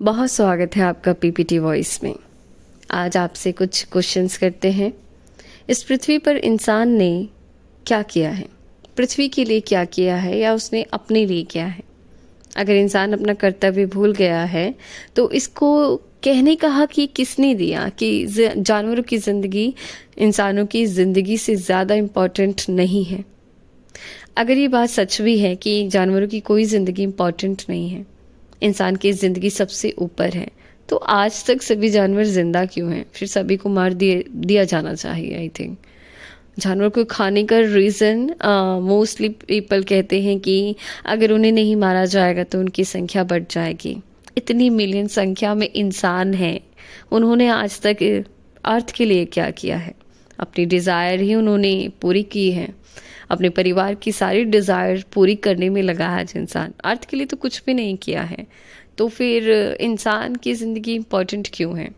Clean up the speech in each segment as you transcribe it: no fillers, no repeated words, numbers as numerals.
बहुत स्वागत है आपका पीपीटी वॉइस में। आज आपसे कुछ क्वेश्चंस करते हैं। इस पृथ्वी पर इंसान ने क्या किया है, पृथ्वी के लिए क्या किया है या उसने अपने लिए क्या है। अगर इंसान अपना कर्तव्य भूल गया है तो इसको कहने का हक ये किसने दिया कि जानवरों की ज़िंदगी इंसानों की ज़िंदगी से ज़्यादा इम्पॉर्टेंट नहीं है। अगर ये बात सच भी है कि जानवरों की कोई ज़िंदगी इम्पॉर्टेंट नहीं है, इंसान की ज़िंदगी सबसे ऊपर है, तो आज तक सभी जानवर ज़िंदा क्यों हैं? फिर सभी को मार दिया जाना चाहिए। आई थिंक जानवर को खाने का रीज़न मोस्टली पीपल कहते हैं कि अगर उन्हें नहीं मारा जाएगा तो उनकी संख्या बढ़ जाएगी। इतनी मिलियन संख्या में इंसान हैं, उन्होंने आज तक अर्थ के लिए क्या किया है? अपनी डिज़ायर ही उन्होंने पूरी की है। अपने परिवार की सारी डिज़ायर पूरी करने में लगा है आज इंसान, अर्थ के लिए तो कुछ भी नहीं किया है। तो फिर इंसान की ज़िंदगी इम्पॉर्टेंट क्यों है?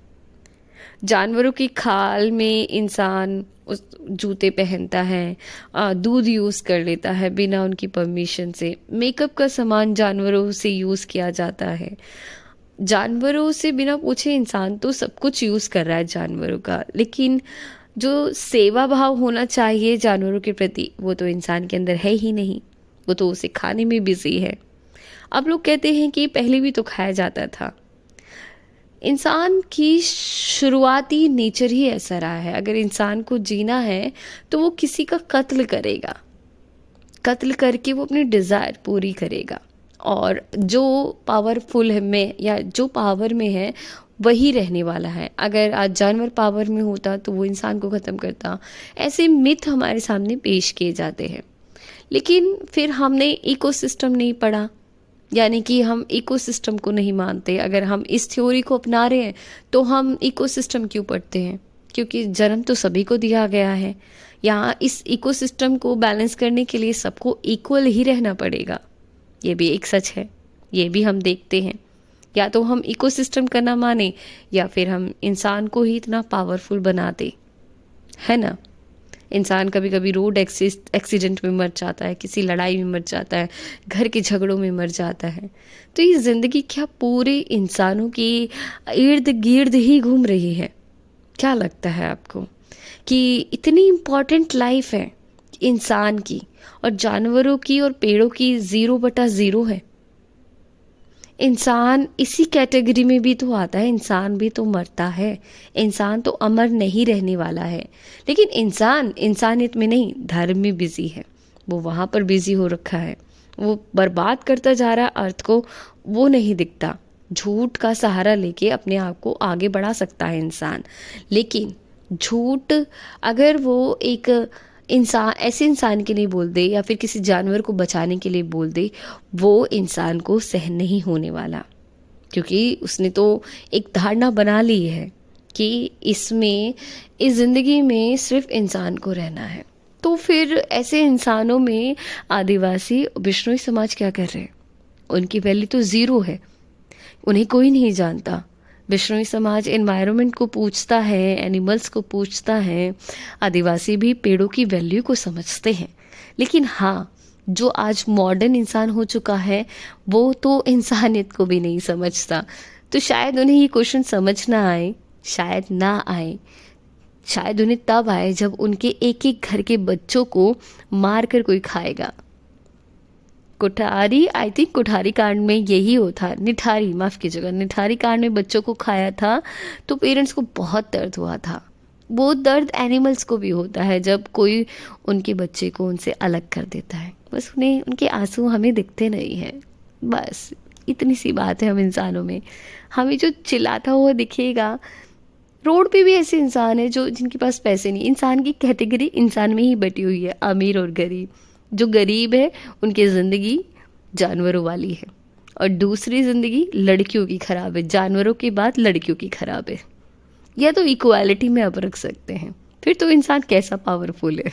जानवरों की खाल में इंसान उस जूते पहनता है, दूध यूज़ कर लेता है बिना उनकी परमिशन से। मेकअप का सामान जानवरों से यूज़ किया जाता है। जानवरों से बिना पूछे इंसान तो सब कुछ यूज़ कर रहा है जानवरों का, लेकिन जो सेवा भाव होना चाहिए जानवरों के प्रति वो तो इंसान के अंदर है ही नहीं। वो तो उसे खाने में बिजी है। अब लोग कहते हैं कि पहले भी तो खाया जाता था। इंसान की शुरुआती नेचर ही ऐसा रहा है। अगर इंसान को जीना है तो वो किसी का कत्ल करेगा, कत्ल करके वो अपनी डिज़ायर पूरी करेगा। और जो पावरफुल है में या जो पावर में है वही रहने वाला है। अगर आज जानवर पावर में होता तो वो इंसान को ख़त्म करता। ऐसे मिथ हमारे सामने पेश किए जाते हैं, लेकिन फिर हमने इकोसिस्टम नहीं पढ़ा, यानी कि हम इकोसिस्टम को नहीं मानते। अगर हम इस थ्योरी को अपना रहे हैं तो हम इकोसिस्टम क्यों पढ़ते हैं? क्योंकि जन्म तो सभी को दिया गया है। यहाँ इस इकोसिस्टम को बैलेंस करने के लिए सबको इक्वल ही रहना पड़ेगा। ये भी एक सच है, ये भी हम देखते हैं। या तो हम इकोसिस्टम का ना माने या फिर हम इंसान को ही इतना पावरफुल बना दे, है ना। इंसान कभी कभी रोड एक्सीडेंट में मर जाता है, किसी लड़ाई में मर जाता है, घर के झगड़ों में मर जाता है। तो ये ज़िंदगी क्या पूरे इंसानों की इर्द गिर्द ही घूम रही है? क्या लगता है आपको कि इतनी इम्पॉर्टेंट लाइफ है इंसान की और जानवरों की और पेड़ों की 0/0 है? इंसान इसी कैटेगरी में भी तो आता है। इंसान भी तो मरता है, इंसान तो अमर नहीं रहने वाला है। लेकिन इंसान इंसानियत में नहीं, धर्म में बिजी है। वो वहाँ पर बिजी हो रखा है, वो बर्बाद करता जा रहा है अर्थ को। वो नहीं दिखता। झूठ का सहारा लेके अपने आप को आगे बढ़ा सकता है इंसान, लेकिन झूठ अगर वो एक इंसान ऐसे इंसान के लिए बोल दे या फिर किसी जानवर को बचाने के लिए बोल दे, वो इंसान को सहन नहीं होने वाला। क्योंकि उसने तो एक धारणा बना ली है कि इसमें इस ज़िंदगी में सिर्फ इंसान को रहना है। तो फिर ऐसे इंसानों में आदिवासी बिश्नोई समाज क्या कर रहे हैं? उनकी वैल्यू तो ज़ीरो है, उन्हें कोई नहीं जानता। बिश्नोई समाज एनवायरनमेंट को पूछता है, एनिमल्स को पूछता है। आदिवासी भी पेड़ों की वैल्यू को समझते हैं। लेकिन हाँ, जो आज मॉडर्न इंसान हो चुका है वो तो इंसानियत को भी नहीं समझता। तो शायद उन्हें ये क्वेश्चन समझ ना आए, शायद ना आए। शायद उन्हें तब आए जब उनके एक एक घर के बच्चों को मार कर कोई खाएगा। कुठारी, आई थिंक कुठारी कांड में यही होता, निठारी, माफ़ कीजिएगा, निठारी कांड में बच्चों को खाया था तो पेरेंट्स को बहुत दर्द हुआ था। वो दर्द एनिमल्स को भी होता है जब कोई उनके बच्चे को उनसे अलग कर देता है। बस उन्हें उनके आंसू हमें दिखते नहीं हैं। बस इतनी सी बात है हम इंसानों में। हमें जो चिल्लाता हुआ दिखेगा, रोड पे भी ऐसे इंसान है जो जिनके पास पैसे नहीं। इंसान की कैटेगरी इंसान में ही बटी हुई है, अमीर और गरीब। जो गरीब है उनकी ज़िंदगी जानवरों वाली है और दूसरी ज़िंदगी लड़कियों की ख़राब है। जानवरों के बाद लड़कियों की ख़राब है। या तो इक्वालिटी में आप रख सकते हैं। फिर तो इंसान कैसा पावरफुल है।